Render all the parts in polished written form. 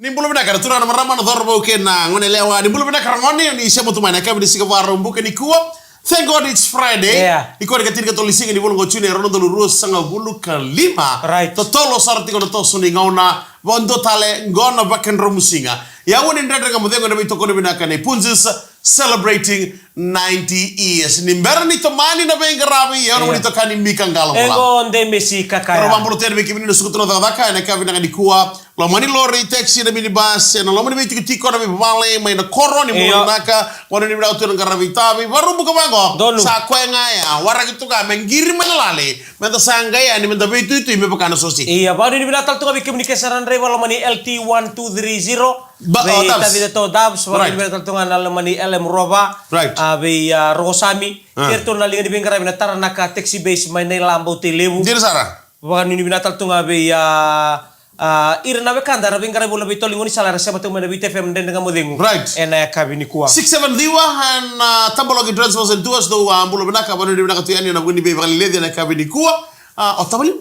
Nimbulu bina kara turana marama na dhorbo kena ngone lewa nimbulu bina kara ngone ni isha mutu mana kabidi sika varu mbuke ni kuwa. Thank God it's Friday. Yeah. Iko ni katika tolisinga ni bulu ngochuni rono dolu ruo sanga bulu kalima. Right. Totolo sarti kono tosu ni ngauna bondo tale ngona baken romusinga. Ya woni ndende ngamudengo na bitoko ni bina kane punzis celebrating 90 years. Ni mbera ni tomani na benga rabi ya woni tokani mika ngalo mula. Ego nde mesi kakaya. Roba mbulu tene beki mini sukutono dhaka na kabina ngani kuwa. Lo mani lori taxi na minibus na lo mani beti tiko na bivale mai na koroni mulu naka wani ni bidau tunan karavitabi baru buka bango Donu. sa kwenga ya wara gitu ka mengiri mengalale menta sangaya ni menta betu itu ime pakana sosi. Iya, baru ini binatal tu kami kesaran reba lo mani LT1230. Dabs. Tapi itu Dabs, baru ini binatal tu ngana lo mani LM Roba. Right. Be Rosami. Kerto na linga di bengkara binatara naka taxi base mai na lambo telewu. Jadi Sarah. Baru ini binatal tu ngabe irna be kanda rabi ngara bola be tolingoni salara sema tu mena BTFM den dengan modengu. Right. Ena ya kabini kuwa. 67 diwa han tambologi transfers and tours do ambulo binaka banu binaka tuyani na buni be valile na kabini kuwa otabali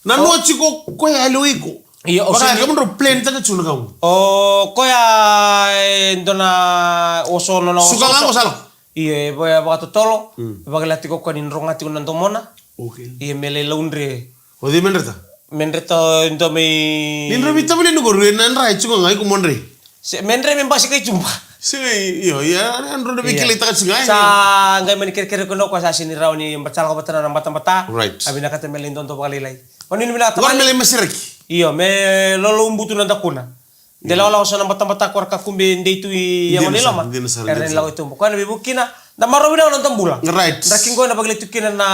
na no chiko ko ya loiko. Iya, Baka kamu ro plane taka chunu kamu. Oh, koya ndona osono na Suka ngango salo. Iya, boya baka tolo. Baka lati ko kanin rongati unan tomona. Okay. Iya mele laundry. Odi menreta. Menreto into me. Nindro bitabili nugo ruena nrai chiko ngai ku monre. Menre membasi kay jumpa. Sige, iyo, ya, andro na bikili taka singai. Sa ngai manikir-kir ko no ko sa siniraw ni bacal ko batana ng bata-bata. Right. Abi nakatemel indon to bakalilay. Ono ni minata. War mele masiraki. Iyo, me lolo umbuto ng dakuna. Dela wala ko sa ng bata-bata ko kakumbi ndito yang Hindi na nila sa- ma. hindi na sa- Kaya nila ko ito. Kuan bibukina. Na marawi na ng tambula. Right. Raking ko na paglitukina na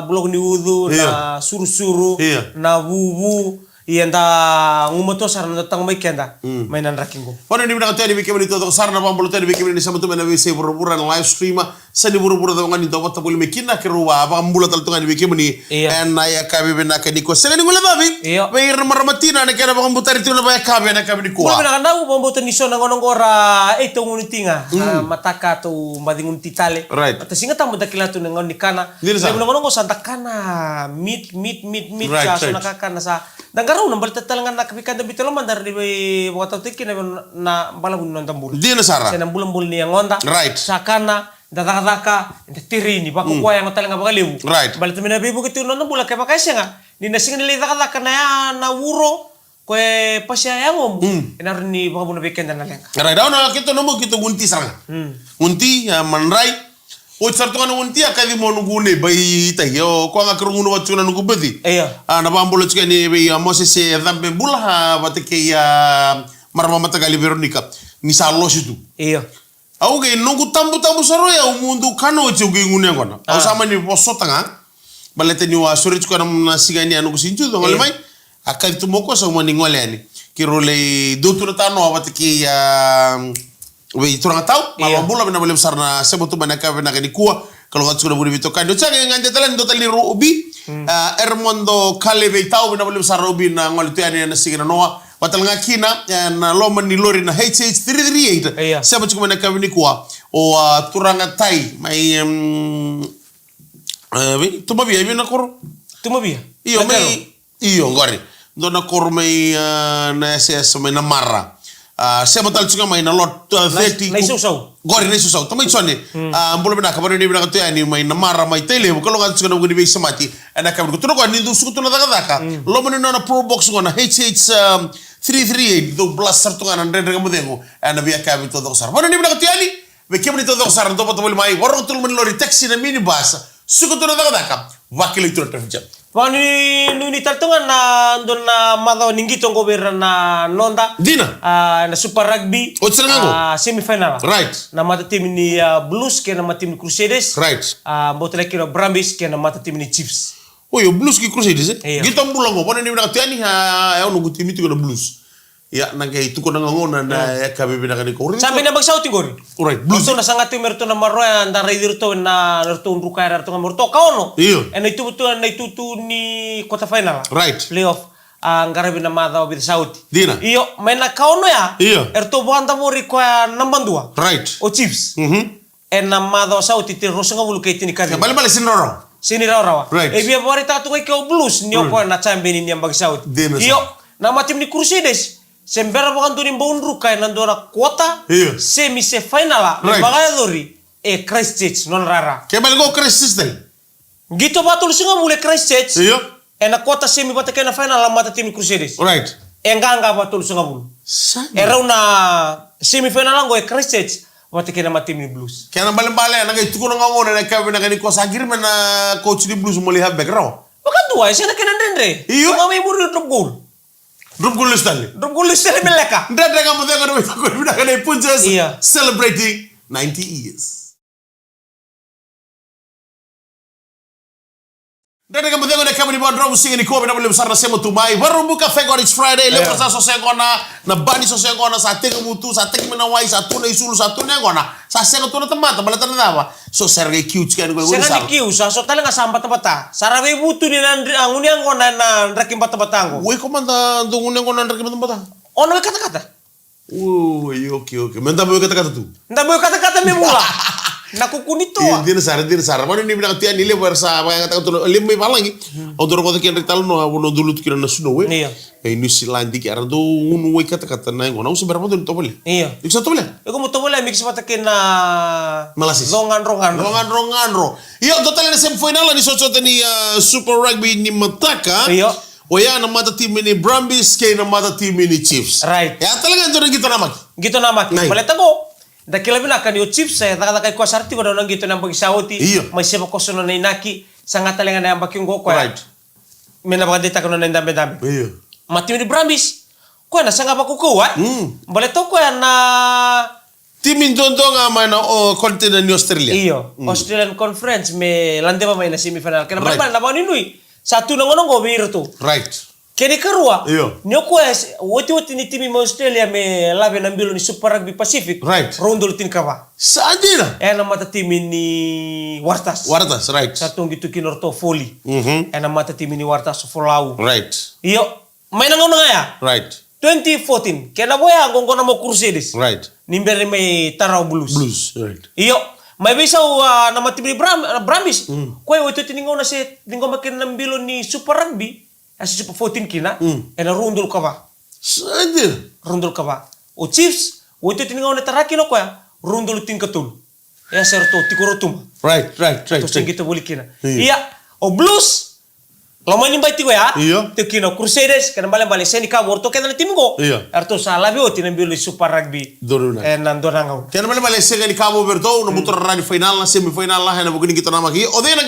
bulog ni udu, na suru-suru, Iya. na wuwu. Iyan ta ngumoto sarang datang may kenda. Mainan raking ko. Wana ni binaka tani bikimi nito to sarna pambulo tani bikimi ni samutu mena wese buru-buru na live stream sani buru-buru to ngani to wata bulu mekina keruwa pambulo tal to ngani bikimi ni Iya. en ya kabi binaka niko sengani ngule babi Iya. bayir maramatina ne kera pambutari tu na baya kabi na kabi niko Kung pinakanda ko pambuto ni so nang ora ito ngunitinga mataka to madingun titale. Right. At singa tamo dakila to nang nikana. Dili sa- Nang ko santa kana meat Right, sa so right. nakakana sa dangaraw nang balita talangan nakapikanda bitelo mandar di wata tikin na balagun nang tambul. Di na sara. Sa nang bulan-bulan niya ngonda. Right. Sa kana daka-daka tiri ni baku kuya yang talang bagaliw. Right. Balita mina bibu kitu nang bulan kay pakasya nga. Ni nasinga nila daka-daka na ya na wuro. Kwe pasya yang inarin ni baka muna weekend na lang. Right, daw na kito no mo kito gunti saranga. Gunti manrai. O sarto kana gunti akadi mo nugune bai tayo ko nga kerungu no wachuna nugu bedi. Iya. Na bambulo chikani bai mose se dhambe bula batike ya marama matagali Veronica ni salo situ. Iya. Au ge nungu tambu saro ya umundu kano chugi ngune ngona. Au sama ni posotanga. Balete ni wa suri chukana na sigani anu kusinchu do ngale mai. Akadi tumoko sa umani ngole ani. Kirole doutor tano batike ya we turang tau Iya. malambula bina boleh besar na sebutu banaka bina kani kuwa kalau ngat sudah boleh bitokan do changa nganja talan do tali rubi Ermondo kale be tau bina boleh besar rubi na ngol tu ani na sigina noa watal ngakina na loman ni lori na HH338 Iya. sebutu banaka bini kuwa o turang tai mai tumabi abi na kor Tumabi ya? iyo mai iyo ngori do na kor mai na SS mai na mara saya betul juga main a lot 30 Naisusaw. gori na susau tamay chone mbulo bina kabano ni bina katuya ni may namara may tele kalau ngat suka nunggu di base mati ana kabano tuno ko ni suku tuno daka lo mano na pro box ngona HH 338 do blast sartu ngana ndre ngamudengo ana biya kabin to do sar bano ni bina katuya ni be kemni to do sar to patol mai warong tul men lori taxi na minibus suku tuno daka wakil itu traffic Wani nuni tartungan na doon na madaw ninggito ang gobyerno na nonda. Dina. Na Super Rugby. O, sila nga mo? Semifinal. Right. Na mata team ni Blues kaya na mata team ni Crusaders. Right. Boto lagi kaya Brambis kaya na mata team ni Chiefs. Oh, yo blues ki Crusaders Iya. Gitu ambulang ko. Pano ni bina katuya ni ayaw nunggu tim itu na blues. Ya nangay itu ko nangangona na ya kabe bina kani ko. Sabi na bagsauti ko rin. Alright, blues. Gusto na sa nga team merto na maroya na raider to na nerto unrukay nerto nga merto. Kauno. Iyo. Na itutu ni quarter final. Right. Playoff. Ang garabi na madaw bida sauti. Dina. Iyo, may nakauno ya. Iyo. Erto buhanda mo rin kwa nambandua. Right. O Chiefs. En na madaw sauti ti rosa nga wulu kay tinikari. Bali sinoro. Sini raw. Right. E biya bari tatu kay blues niyo ko na champion ni ang bagsauti. Dina sa- Iyo, na matim ni Crusaders. Sembera bukan tuh nimbau kaya nandora kuota. Iya. Semi final lah. Right. Bagaya dori. Christchurch non rara. Kayak balik go Christmas tadi. Gitu batul singa mulai Christchurch. Iya. Ena kuota semi bata kena final lah mata tim Crusaders. Right. Enggak batul singa bulu. Era una semifinal lang go Christchurch. Bata kena mata tim Blues. Kaya nang balik-balik, nang itu ko nang ngomong na kaya na ko sagir man na coach di Blues melihat background. Bukan tua, sih nak kena dendre. Iya. Cuma may buru drop goal. Drop goal tadi. Drop goal sih meleka. Ndada kamu tengok na ko na kanay punches Iya. celebrating 90 years. Ndada kamu tengok na kami di bawah drum sing ni ko na besar na semo tumai. Baru buka Fego It's Friday, lepas sa sosengona na bani sosengona sa teng mutu sa teng menawai satu na isulu satu na gona. Sa sengo tu na temata balatan na ba. So sergei cute kan ko Senga dikiu, so tala nga samba tabata. Sarabe butu ni anguni ang kona na rakim bata-batango. Woi komanda dungun yang konan rekim tempat. Ono kata-kata. Oke. Menta boy kata-kata tu. Nda boy kata-kata me mula. Nakukunito. Dia sar. Mana ni bilang tian ile versa apa yang kata tu limbe palangi. Odor kota kian rital no abono dulu tu kira na suno we. Iya. New Zealand ki ara do un we kata-kata na ngona usi berapa tu to boleh. Iya. Iksa to boleh. Eko mo to wala mix bata kena Malasis. rongan. Rongan. Iyo total na semifinal ni socho ni Super Rugby ni Mataka. Iyo. Oya na mata team ni Brumbies kay na mata team ni Chiefs. Right. Ya talaga ito gitu naman. Gitu namak. Nay. Balita ko. Dakila binakan yo chips saya taka ko sarti ko nang gitu nang pagisauti. Iyo. May sema ko suno na inaki sanga talenga na bakyong ko ko. Right. Mena bakadita ko na dami. Iyo. Mati ni Brambis. Ko na sanga ba ko kuat. Balita ko na Tim Indondo nga man o continent ni Australia. iyo. Australian Conference me lande ba may na semifinal. Kaya Right. naman na ba ni Nui. Satu nang go biro to. Right. Kini karua. Iyo. Nyo ko woti ni timi mo Australia me labe ng bilo ni Super Rugby Pacific. Right. Rondol tin ka ba. Saan din na? Ang mata timi ni Wartas. Wartas, right. Satong gitu kinorto Foli. Mhm. Ang mata timi ni Wartas Folau. Right. Iyo. May nangaw na nga ya. Right. 2014. Kaya na boya kung ko na mo Crusaders. Right. Nimbere may Taraw Blues. Blues, right. Iyo. May bisaw na matibili Brambis. Kuya, ito tiningaw na si tinggaw makin ng bilo ni Super Rugby. Asi Super 14 kina. E na rundol ka ba? Saan din? Rundol ka ba? O Chiefs, ito tiningaw na taraki no kuya. Rundol tin katul. E sir to, tikurotum. Right. Ito sing kita buli kina. Iya. Iya. O Blues. Laman yung baiti ko ya. Iya. Ito kina Crusaders. Kaya balik seni ka. Warto kaya na tim ko. Iya. Erto sa labi o tinambilo ni Super Rugby. Doon na. E nandun hangaw. Kaya naman Malaysia nga ni Cabo Verde na mutor na ni final na semifinal lah na bugini kita nama ki. Ode na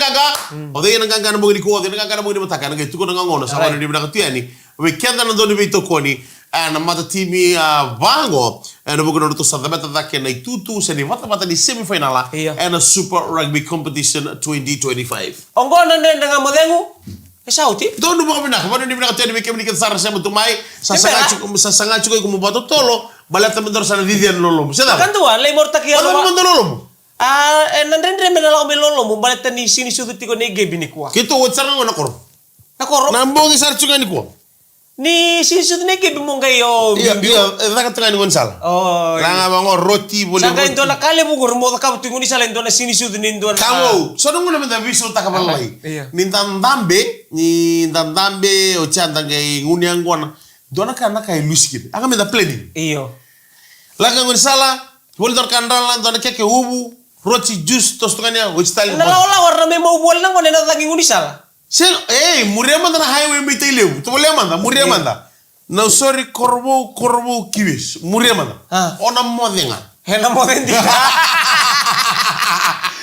gaga na bugini ko, ode na gaga na bugini mataka na gitu ko na ngona sa wala ni bina katiya ni. Weekend na doon ni bito ko ni na mata timi Vango na bugino to sa meta dake na itutu sa ni mata ni semifinal lah Iya. and a Super Rugby Competition 2025. Onggo nanden dengan modengu. Sauti. Doon mo kami na, kapag hindi mo nakatiyan, may kami kita sa mo tumay, sa sanga chukoy kumubato tolo, balat naman doon sa nadidian lolo mo. Siya Kan tuwa, lay morta kiya Wala naman doon lolo mo. nandren menala ko melolo mo balit ni sini suduti ko ni gebi ni kuwa. Kito, what's nga nga nakoro? Nakoro. Nambong isar chunga ni ko. Ni sini suduti ni gebi mo kayo. Iya, nakatunga ni Gonzalo. Oh. Nga ba nga roti, boli Saka roti. indo na kale mo guro mo ka tingo ni sala indo na sini suduti ni indo na. Kawo, so nung naman na viso takabalay. Iya. Ni ndambe o chanda ngay ngunyang gwana. Doon na kay luskid. Aka me da planning. Iyo. Laka Gonzalo, boli dor kandralan doon na keke ubu, roti juice tostonganya, which style. Nalaw warna may maubual lang ko na nataging uni sala. Sen, muriamanda na highway may tayo. Tumaliamanda, muriamanda. No, sorry, korbo kiwis. Muriamanda. Ona modenga. Hena mo din di.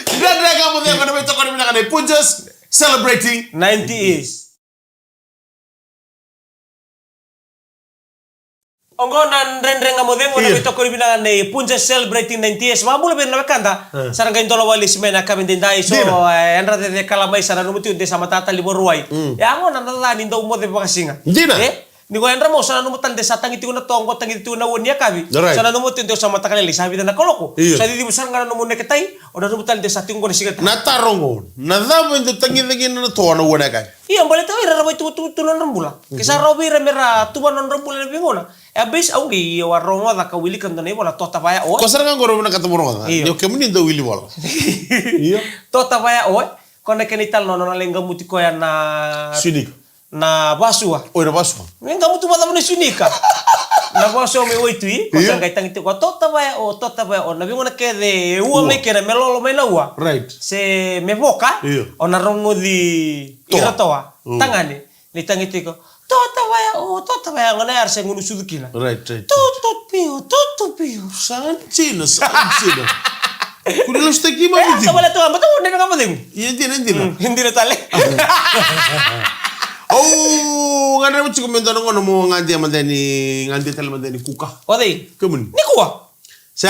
Dada mo denga na may toko ni minakana. Punjas celebrating 90 years. Onggo nan rendeng nga modengo na bito ko binangan ni Punja celebrating 90 years. Mabula ben na kanda. Sarang kain dolo wali simena kami dindai so enra de kalamay sana numuti de sama tata liboruai. Ya ngo nan nalani ndo mo de bakasinga. Dina. Ni ko enra mo sana numutan de satang iti ko na tongko tang iti ko na wonia kabi. Sana numuti de sama takaleli sabi na koloko. Sa di besar ngana numun ketai o na numutan de sating ko ni sigat. Natarongo. Nadabo ito tangi na to na wala kay. Iya, balik tahu ira rabai tunan rambula. Kisah rabai mera tuan non rambula lebih ngona. Abis au ngi warongo da ka wili kan tane bola tota baya o. Kosar nga goro na katamo rongo. Yo kemuni ndo wili bola. Iya. Tota baya o. Kone kenital no na lenga muti ko ya na Sunik. na basua. O na baso. Lenga muti bata mo sunika. Na boso me oitui, ko sanga itang ito ko tota ba o na bingo na kede ua me kere melolo me na ua. Right. Se me boka o na rongo di iratoa. Tangani ni tangiti ko tota ba ngona yar se ngunu sudukina. Right. Toto pio. Sanchina. Kuno sta ki ma Eh, sabala to, bato ne nga mo din. Hindi. Hindi na tali. Oh, ngana mo chiko mendo ngono mo ngandi talamandani kuka. Ode. Kemun. Ni kuwa. Sa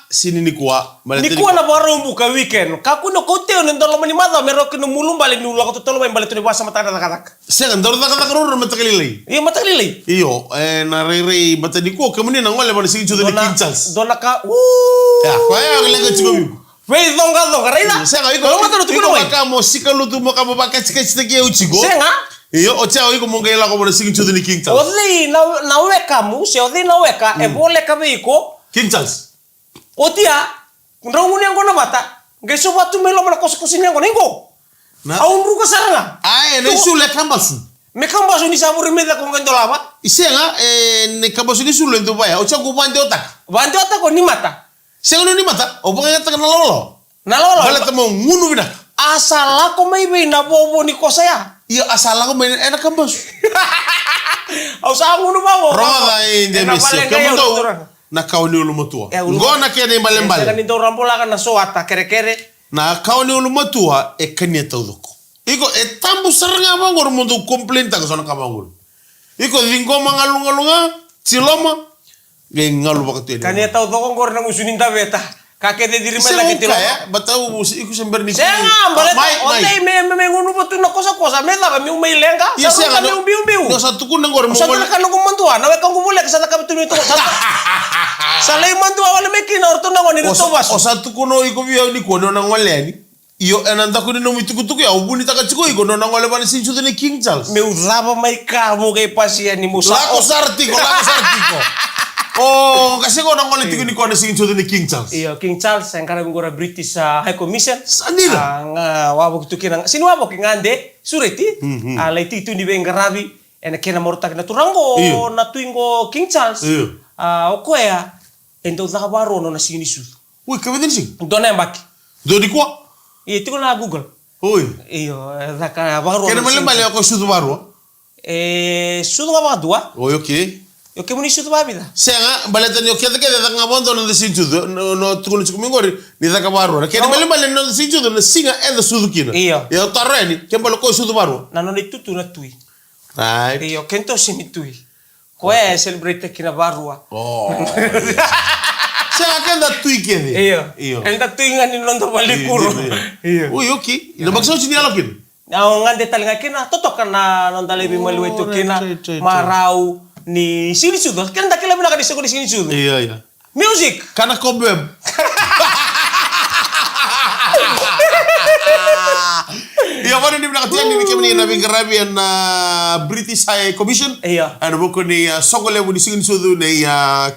sini ni kuwa. Ni kuwa na baro buka weekend. Kakuno kote on ndolo mani mada mero kino mulum balik ni ulo ko tolo mbali to ni basa mata na katak. Sa ndoro da kata ro matakali. Iyo matakali. Iyo, na rere batani ko kemuni na ngole bana sigi chudo ni King Charles. Dona ka. Ya, kwa ya lenga chiko yu. Wei donga reina. Senga iko. Iko kama sikalu tu mo kama bakachika chitaki ya uchigo. Senga. Iyo, ochao iko mongela ko bana sigi chudo ni King Charles. Odi na weka mu, se odi na weka e bole ka beiko. King Charles. Otia, ndonguni ngona bata. Ngeso batu melo mana kos-kosinya ngona ingo. Na. Aundu ka saranga. Ai, ne sule kambasu. Me kambasu ni saburi meda ko ngendo lama. Isenga ne kambasu ni sule ndo baya. Ocha ko bande otak. Bande otak ko ni mata. Senga no ni mata. Opo ngata kana lolo. Na lolo. Bala tamo ngunu bina. Asala ko may na bobo ni kosaya. Iyo asala ko may ena kambasu. Au sa ngunu bawo. Roma inde misi. Kemundo na kauni ulumatua. Ngona kene malembale. Saka ni do rambola kana so ata kere. Na kauni ulumatua e kanya tauduko. Iko e tambu saranga mangor mundu komplenta ka sona kamangul. Iko lingo mangalunga siloma ge ngalu bakatu ene. Kania tau doko ngor nang usunin ta beta. Kake de diri mela ke tilo. Ya, batau iku sember ni. Senga bale onde me ngunu botu na kosa me la mi umei lenga. Sa ka mi umbiu. No satu kun ngor mo. Sa ka no kumantua na we kan kubule sa ka betu to. Sa lei mantua wala me kina orto na ngoni to bas. O satu kuno iko biya ni kono na ngole ni. Iyo enanda ko no mitukutuku ya ubuni takachiko iko no na ngole bani sinchu ni King Charles. Me udaba mai ka mo ke pasia ni musa. Lako sartiko. Oh, kasi ko nang ngole tiko ni ko na sinchu ni King Charles. Iyo King Charles ang karang ngora British High Commission. Sandila. Ang wabok tu kinang sino wabok ngande sureti. Alai titu ni bengarabi ena kena mortak na turango na tuingo King Charles. Okoya ento zakabaro no na sinisu. Uy, kabedin sing. Dona mbaki. Do di kwa. Iya tiko na Google. Uy. Iyo zakabaro. Kena malembale ako sudu baro. Sudu ngaba dua. Oy, okay. Yo que muni sudu babida. Senga baleta ni okete kede nga bondo no sinchu no tukuno chikumingori ni zakabaro. Kena malembale no sinchu no singa enda sudu kina. Iyo. Ya tarreni kembalo ko sudu baro. Na no ni tutu na tui. Right. Iyo kento sini tui. Koe celebrate kina barua. Oh. Senga kenda tui kede. Iyo. Enda tui ngani nondo balikuro. Iyo. Uy, okay. Ina bakso chini alokin. Ang ngande talinga kina totokan na nonda lebi maluwe tu kina marau ni sini sudo. Kenda kila mina kadisa ko ni sini sudo. Iya. Music. Kana kobem. Iya, mana ni binakatian ni kami na bingarabi na British High Commission. Iya. Ano buko ni sokole mo ni singin sudu ni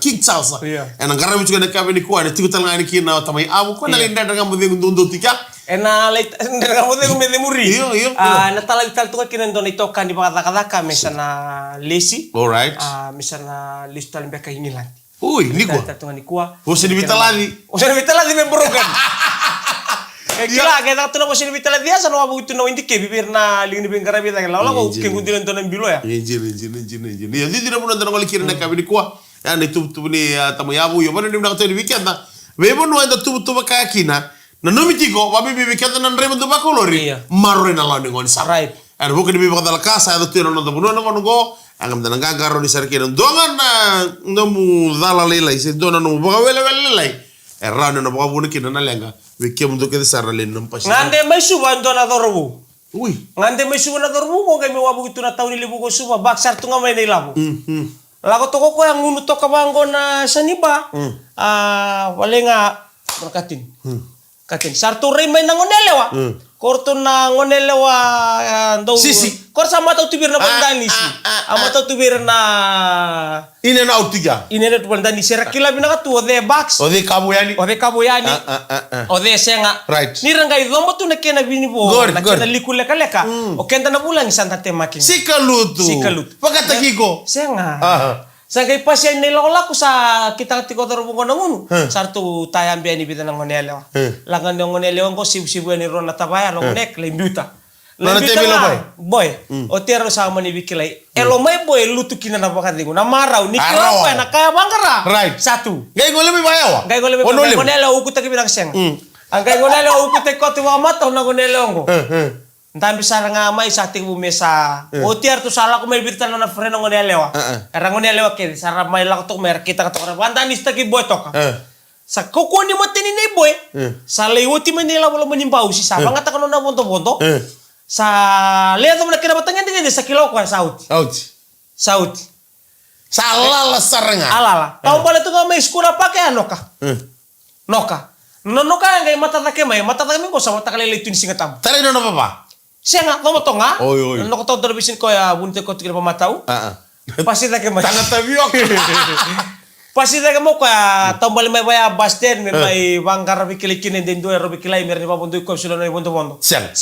King Charles. Iya. Ano garabi juga na kami ni kuha na tigutal nga ni kina tamay amo ko na linda nga mo ding dundo tika. Ena lait nga mo ding me demuri. Iyo. Na tala tal tu kina ndo ito kan di bakadaka mesa na lesi. Alright. Mesa na listal mbeka hingilan. Uy, ni ko. Tatu ni kuwa. Usa ni bitaladi. Usa ni bitaladi me broken. Kila kita tu na usa ni bitaladi asa no abu itu no indike bibir na lini bengarabi ta la ko ke ngudilan to na bilo ya. Injil. Ya di na muna ndano kira na kami ni kuha. Ya ni tu ni tamayabu yo mana ni binakatian ni weekend na. Bebo no enda tu bakakina. Na nomitiko wabi bibi kata nan remo do bakolori marro na la ngoni sa. Right. Ano bukan bibi bakal kasa ada tiro no buno no go angam dan gagaro ni sarkino dongan na ngamu dala lelai se dona no baka wele lelai. Errano no baka buno kina na lenga. Wiki mundo ke sarra len no pasi. Ngande mai suba dona dorbu. Uy. Ngande mai suba na dorbu ko kami wabu itu na tauni libu ko suba baksar tunga mai ni labu. Lago toko ko yang ngunu toka bango na saniba. Walenga berkatin. Katin sartu rei main ngonelewa. Korto na ngonelewa ndo. Sisi. Kor sama tau tubir na bandani si. Ama tau tubir na Ine na utiga. ine na bandani sera kila bina ka tu ode box. Ode kabuyani. Ode kaboyani. Ode senga. Right. Ni ranga idombo tu na kena bini bo. Na kena likule kaleka. O kenda na bulan santa temakin. Sikalutu. Sikalutu. Pagata kiko. Senga. Sangkai pasien nila ko sa kita tiko taro ko nangun. Sartu tayang biani bita nang ngonelewa. Langan nang ngonelewa ko sibu ni Ron natabaya nek lembuta. Lembuta boy. O tero sa mani bikilay. Elo may boy lutu kina na bakati ko. Na maraw ni kila pa na kaya bangkara. Right. Satu. Gay ngole mi bayawa. Gay ngole mi ngonelewa ukut taki bilang seng. Ang gay ngonelewa ukut taki ko tiwa mata na ngonelewa ko. Ntan bisa nga may sa ating bumesa. O tiar tu salah ko may birtan na freno ngonelewa. Era ngonelewa kiri sara may lang to mer kita ka to. Banda nista ki boy to ka. Sa kuko ni mo tini ni boy. Sa lewoti manila wala manimbao si sa mga takano na bonto-bonto. Sa lihat mo na kinabatangan din sa kilo ko Saudi. Saudi. Salah saranga. Alala. Tahu pala to nga may skula pa kaya noka. Noka. Noka nga mata take may mata take ko sa mata kalele tun singatam. Tara no papa. Siya nga, to nga. Oy. Ano ko to television ko ya bunte ko tigil pamataw. Pasita ke mas. Tanga tabiok. Pasita ke mo ka tombal may baya basten may bangkar bikilikin din do ero bikilay mer ni babundu ko silo na bunto bondo. Siya.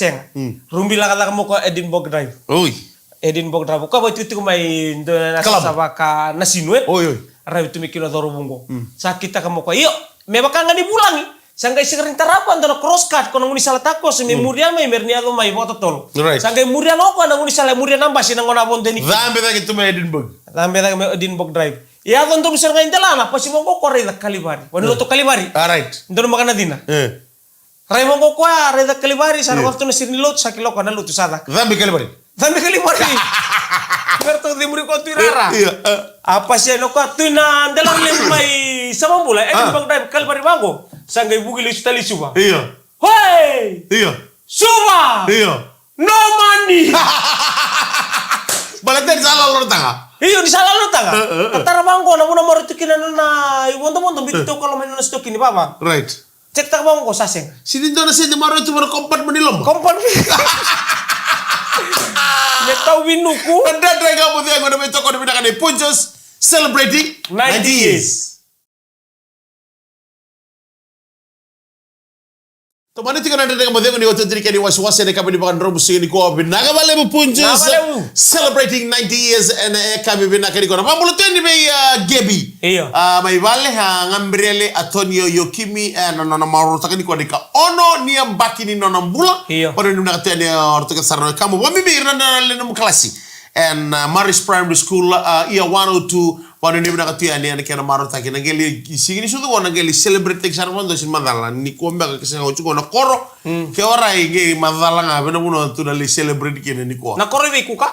Rumbi la kala mo ko Edinburgh Drive. Oy. Edinburgh Drive ko boy tuti ko may do na sa baka nasinwe. Oy. Rabi tumi kilo do rubungo. Sa kita ka mo ko iyo, me baka nga ni bulangi. Sanggai sekerin tarapan dono crosscut kono nguni salah tako semi murian mai merniado mai moto tolo. Sanggai murian oko na nguni salah murian namba sina ngona bonde ni. Zambe ta gitu mai Edinburgh. Zambe ta mai Edinburgh Drive. Ya don dum sir ngain dalana pasi mo ko kore da kalibari. Wano to kalibari. Alright. Dono makana dina. Rai mo ko kwa re da kalibari sa waktu na sirni lot sa kilo kana lutu sada. Zambe kalibari. Zambe kalibari. Berto di muri ko tirara. Apa sih no ka tu na dalang le mai sama bula Edinburgh Drive kalibari bango. Sanggai bugil istali suba. Iya. Hoi! Iya. Suba! Iya. No money! Balatan salah lo tanga. Iyo di salah lo tanga. Katara bangko na muna marutu kina na iwonto bito kalau main na stock ini baba. Right. Cek tak bangko saseng. Sini dona sini maru itu baru kompat menilom. Kompat. Metau winuku. Anda drega putih yang ada beto kau dibinakan di Punjos celebrating 90 years. Tomani tika nanda dengan modelo ni waktu tadi kini was-was ni kami dibakan drum sini ko binaga bale mu Punjos celebrating 90 years and kami binaga ni ko na pamulo tu ni may Gebi. Iyo. May bale ha ngambrele Antonio Yokimi no mauro takani ko dika ono ni ambaki ni no nambula. Iyo. Pada ni nak tanya orto ke sarno kamu wami bi nanda le no klasi and Maris Primary School year 102 pada ni bina katu ani ani kena maru taki nageli sini sudu ko nageli celebrate tek sarvan do sin madala ni ko mba ka senga ucu ko na koro ke ora ige madala nga bina buno tu dali celebrate kene ni ko Na koro be kuka?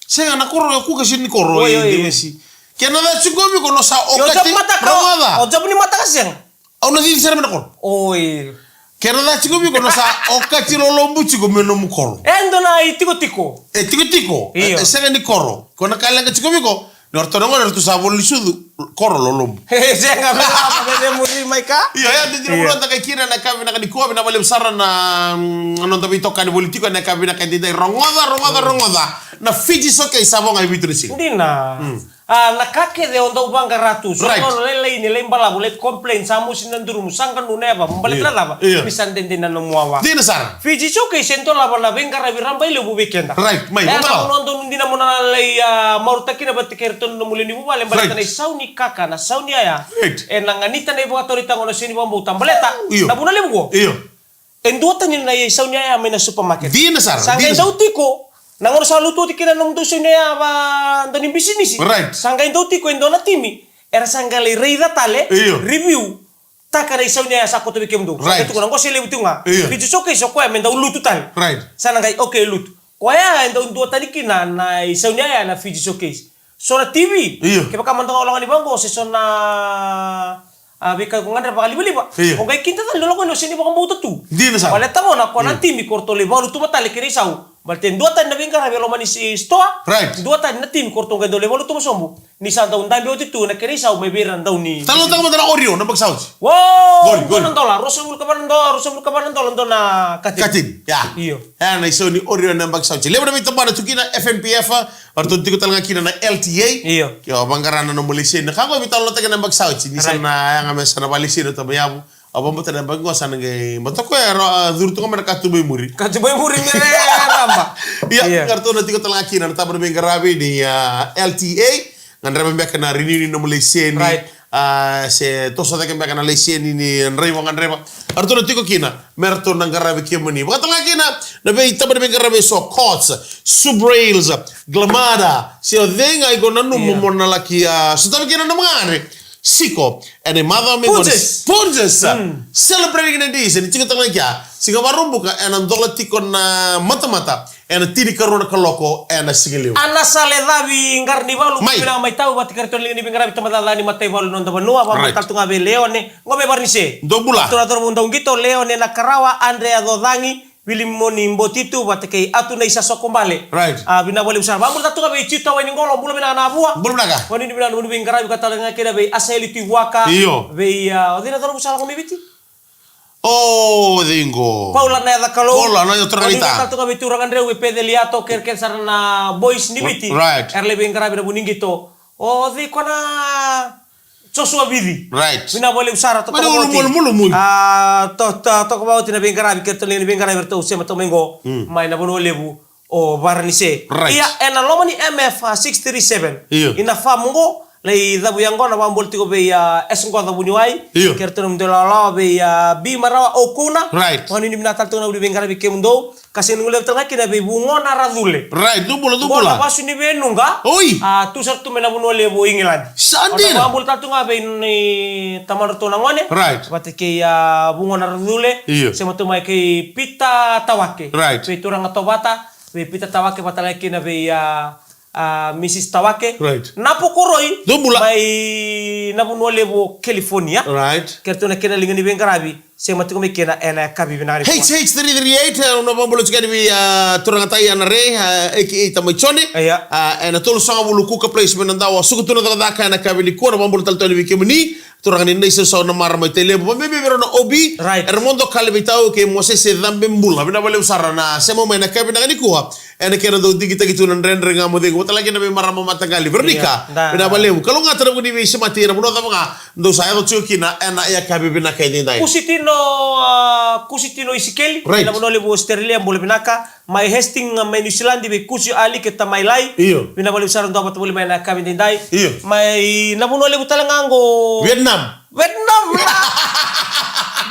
senga na koro ku ka sin ni koro Oy. mesi kena da cuko mi ko no sa Yo okati jab mata ka. O jab ni mata ka seng. au na di sera mena koro Oi. kena da cuko mi ko no sa okati lo lombu cuko meno mu koro Endo na itiko-tiko. tiko Iyo. senga ni koro ko na kala ka cuko mi ko nortonongo nortu sabon lisudu koro lo lombu Saya nggak pernah apa beda muri Maika. Iya, ya, di rumah tak kira nak kami nak dikuah, nak balik besar na nonton itu kan politiko nak kami nak tidak rongoda. Na Fiji soke sabong ay bitu sih. Hindi na. Nakake de onda ubang karatu. So Right. no lele ni lele bala bulet complain samu sinanduru musangkan nuneba. Balik Iya. lala ba. Iya. Bisan din na numuawa. Di nasara. Fiji soke sento la bala benga rabi rambai le bubekenda. Right, may Ya bumala. na nonton hindi na muna lay maurtaki na batikerton no mulini bubale balita Right. na sauni kaka na sauni aya. Right. Nanganita na ibu autorita ngono sini bambu tambaleta. Iyo. Na bunale bugo. Iyo. Enduatan ni na sauni aya may na supermarket. Di nasara. Sangay daw tiko, nangor sa luto ti kina nung doso niya ba doon yung business. Right. Sangay daw tiko endo na timi. Era sanggali reida tale, Iyo. review. Taka na isaw niya sa ko to bikim do. Right. Ito ko nang ko sila ito nga. Iyo. Video so kay so ko men daw luto tal. Right. Sana ngay okay luto. Kuya endo ndo tani kina na isaw niya na video showcase. So na TV. Iyo. Kaya ka man tong ulangan ni Bangko si so na bika kung nga pa liba-liba. Iyo. Kung kay kinta tal dolo ko no sini ba kang buto tu. Di nasara. Paleta mo na kuan tim mi korto le balu tumatali kini sau. Balten dua tan na bingka rabi lo manis stoa. Right. Dua tan na tim korto ga dole balu tumasombo. Ni sa daw ndambi oti tu na kini sau may biran daw ni. Talon mo na Oreo na bagsaw. Wow! Gol. Gol dola. Rosamul ka ba dola ndo na katin. Katin. Ya. Iyo. Na iso ni Oreo na bagsaw. Lebo na may tambana tukina FNPF arto tiko talanga kina na LTA. Iyo. Yo bangkarana no mulisin. Kako bitalo taga na bagsaw. Ni sa na nga mesa na balisin to bayabu. Abang betul dan bagus sana gay. Betul kau ya zurut kau mereka tu muri. Kati boy muri mere ramba. Iya, kartu nanti kau telah kini nanti berbeda rabi di LTA. ngandre mbeka na rini no mulesieni Right. se tosa de mbeka na lesieni ni nrei ngandre ba arto tiko kina merto nangarabe kemani bakatanga kina na be itaba de ngarabe so cots subrails glamada se odenga igona no momona laki so tabe kina no mangare siko ene mother me punjes celebrating the days and tika tanga kya singa marumbuka ena ndola tiko na mata ena tini karuna kaloko ena sigiliu Ana sale davi ngarni valu Mai. pina mai tau bati karton lini bingarabi tamadala ni matai valu non tabanua va Right. matal tunga be leone ngome barnise Dobula. tura tura munda ungito leone na karawa Andrea Dodangi Willy Moni Mbotitu batake atu na isa sokombale Right. bina bole usar bamul tatu be cita wa ngolo bulu bina na bua Belum naga wani bina nu bingarabi katala ngakira be aseli tiwaka Iyo. be odina tura usala ngomi biti oh dingo Paula na da kalo Paula na yo torganita. Tatu ka bitu rangan rewe pedeliato kerken sarana boys ni biti Right. erle bingarabi na buningito o di kona Joshua Bidi. Right. Mina boleh usara to Mari mulu. to bauti na bengarabi kertole ni bengarabi to sema to mengo mai na bono lebu o barnise. Right. Ia ena lomani MF 637. Iya. Ina famungo lei dabu yango na bambol tiko be ya esngo da bunyuai Iya. kertole mdola la be ya bi marawa okuna. Right. Wani ni mina talto na udi bengarabi kemundo kasi ngule tanga kina be bungona radule. Right, Bola dubula. pasu ni benunga. Oi. Tu sartu mena buno lebu England. Sandina. Bambol tatu nga be ni tamar to nangone. Right. Bate ke ya bungo na radule. Iya. Sema tu mai ke pita tawake. Right. Be turang atobata, be pita tawake batala ke na be ya Mrs. Tawake. Right. Napo koroi. Dobula. Mai na buno lebu California. Right. Kerto na kena lingani bengarabi. Sema tu kena ena kabi binari. H338 una bambolo chikani bi turangatai ana re aka tamaichone Iya. ena tolu sanga bulu kuka placement nda wa sukutuna da kana kabili ko na bambolo taltoni bi kemni turangani nei so na mara mai tele bo bebe bero na obi Right. ermondo kalbitao ke mose se dambe mbula bina bale usara na semo mena kabina ngani kuha ena kena do digita gitu na rendre ngamo de wata lagi na be mara mata gali vernika Iya. bina bale kalau ngata na buni bi semati na buno tama ndo saya do chukina ena ya kabibi na kaini dai Kusitino isikeli Right. na bonole bo Australia mbole binaka mai Hastings mai New Zealand be kusi ali ke tamailai Iyo. bina bole usara ndo batole mai na kabi dindai Iyo. mai na bonole butalangango Vietnam Vietnam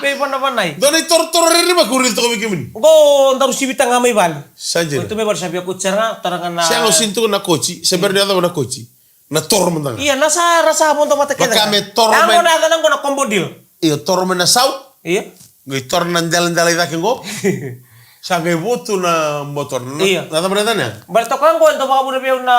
be bana banai doni tor riri ba kuril to kemni go ndaru sibita ngamai bali Saja. itu me bar sabia kucerna tarangana Siang sintu na koci, sebenarnya ada na koci. Na tor mentang. iya rasa monto mata kena Baka me tormen. nango na kombodil Iyo tor mena sau, iya ngai tor na jalan-jalan ida kengo. Sangai botu na motor. Iya. Nada beratanya. Berto kango ndo baka buna biau na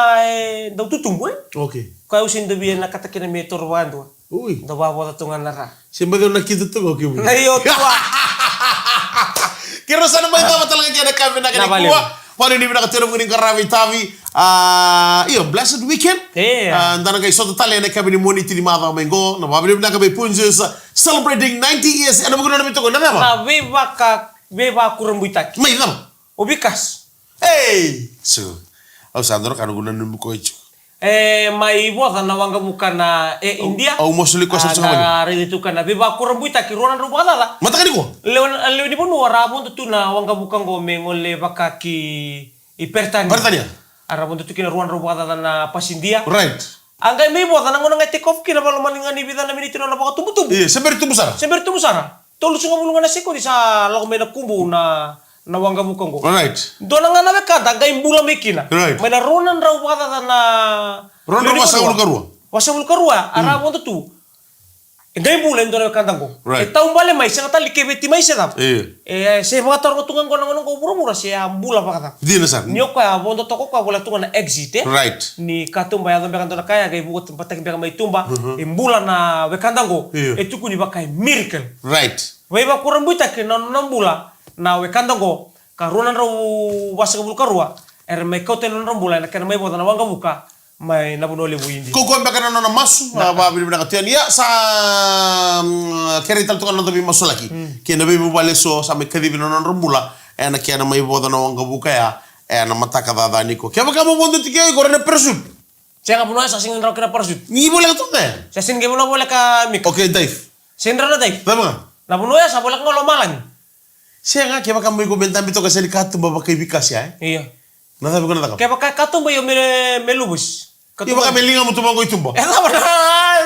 ndo tutumbu Oke. kau usin ndo biau na kata kena me torwando Ui. ndo baba tatungan nara Sembada na kitu tu kau kibu. na iyo tua Kira sana ba ita matalaga kaya na kami na kani Nabaliw. kuha. Paano hindi nakatira mo karawi tavi. Iyo, blessed weekend. Yeah. Dana kay soto tali na kami ni Moni tini mata mengo. Na mabili na kami punjes celebrating 90 years. Ano mo gano'n namin ito ko? Nada ba? na beba kurang buitak May nama. ubikas Hey! So, Sandro, kano gunan mo ko ito? mai boda na wanga bukan India Au mosuli ko sa mga na rede tu kana beba kurang buitak ruanan rubada la Mata ka ni ko? leon di bonu arabon tu na wanga bukan go mengole bakaki ipertani Pertanya? arabon tu kina ruan rubada na pas India Right. angkai mai boda na ngona take off kina balo malingani bida na minitino na baka tumbu-tumbu Iya, seber itu besar. Siyempre ito mo sana. Tolo sunga mulungan na siko di sa lako may nakumbu na nawangga bukang ko. Right. Doon nga nawe ka, dagay mbula may kina. Right. May naronan raw baka na... Ron raw wasa ulo karua. Wasa ulo karua. Arabo to tu. Ngay mbula yung doon na kandang ko. Right. Taong bale may siya katali kebeti may siya tap. Iya. Siya mga tarong tungan ko naman ko mura-mura siya mbula pa katap. Di na san. Niyo ka, bondo to ko ka, wala tungan na exit Right. ni katumba ya dhambi kanto na kaya kay buot patak biya may tumba imbula na wekandango Iya. etu kuni ba kay miracle Right. way ba kurang buta ke na nambula na wekandango karunan raw wasa kabul karua may kotel na nambula na kana may boda na wanga buka may nabunole bu indi Kung ba ka na masu, babili na katiyan. Ya, sa kerital to ka na tabi masu laki. Kaya na bibu bale so, sa may kadibi na rumbula, na kaya na may boda na wang gabuka ya, na mataka dadani ko. Kaya ba ka mo bondo tikiyo, gore na persud. siya nga punuan sa singin raw kina parsut Ni boleh ka to na. siya singin mo na wala ka mik Okay, Dave. sindra na tay Tama nga. nabunuya sa wala ka ngolomalan Siya nga, kaya ba ka mo ikomentan bito kasi ni kato ba kay bikas ya? iya Nasabi ko na taka. kaya ba katumba yung melubus Iba kami linga mo tumanggo itumbo. Ela mana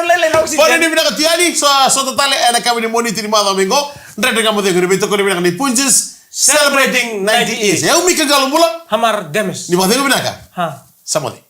lele no si. Pone ni binaka tiani so totale ana kami ni moniti ni mama mingo. Ndre nga mo de ngri to ko ni binaka ni Punches Celebrating 90 years. Ya umi ka galumula. Hamar Demes. Ni ba de binaka? Ha. Samode.